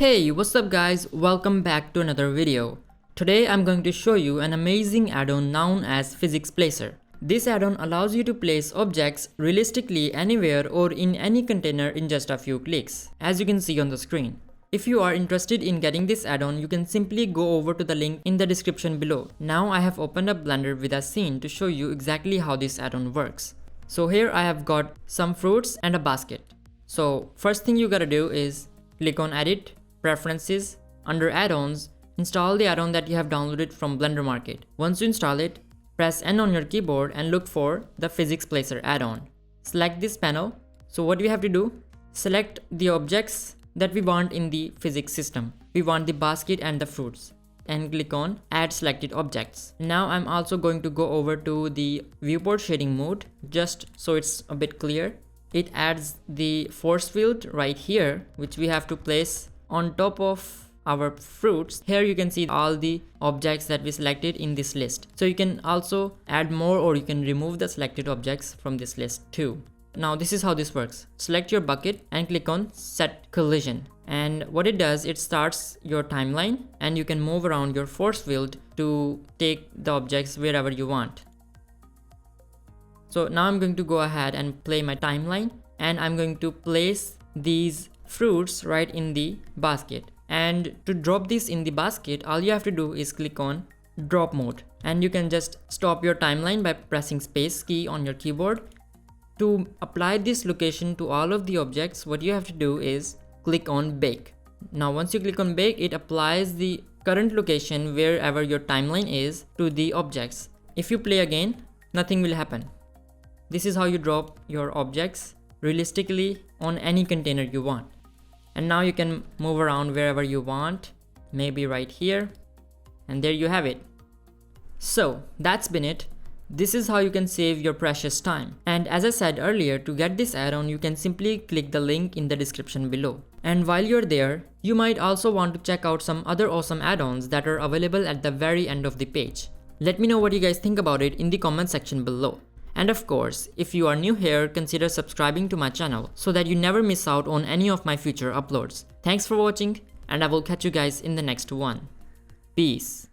Hey, what's up guys? Welcome back to another video. Today I'm going to show you an amazing add-on known as Physics Placer. This add-on allows you to place objects realistically anywhere or in any container in just a few clicks, as you can see on the screen. If you are interested in getting this add-on, you can simply go over to the link in the description below. Now I have opened up Blender with a scene to show you exactly how this add-on works. So here I have got some fruits and a basket. So first thing you gotta do is click on Edit, Preferences, under Add-ons, install the add-on that you have downloaded from Blender Market. Once you install it, press N on your keyboard and look for the Physics Placer add-on. Select this panel. So what we have to do, select the objects that we want in the physics system. We want the basket and the fruits, and click on Add Selected Objects. Now I'm also going to go over to the viewport shading mode just so it's a bit clear. It adds the force field right here, which we have to place on top of our fruits. Here you can see all the objects that we selected in this list. So you can also add more, or you can remove the selected objects from this list too. Now this is how this works. Select your bucket and click on Set Collision. And what it does, it starts your timeline and you can move around your force field to take the objects wherever you want. So now I'm going to go ahead and play my timeline, and I'm going to place these fruits right in the basket. And to drop this in the basket, all you have to do is click on Drop Mode, and you can just stop your timeline by pressing Space key on your keyboard. To apply this location to all of the objects, what you have to do is click on Bake. Now once you click on Bake, it applies the current location wherever your timeline is to the objects. If you play again, nothing will happen. This is how you drop your objects realistically on any container you want. And now you can move around wherever you want, maybe right here, and there you have it. So that's been it. This is how you can save your precious time. And as I said earlier, to get this add-on, you can simply click the link in the description below. And while you're there, you might also want to check out some other awesome add-ons that are available at the very end of the page. Let me know what you guys think about it in the comment section below. And of course, if you are new here, consider subscribing to my channel so that you never miss out on any of my future uploads. Thanks for watching, and I will catch you guys in the next one. Peace.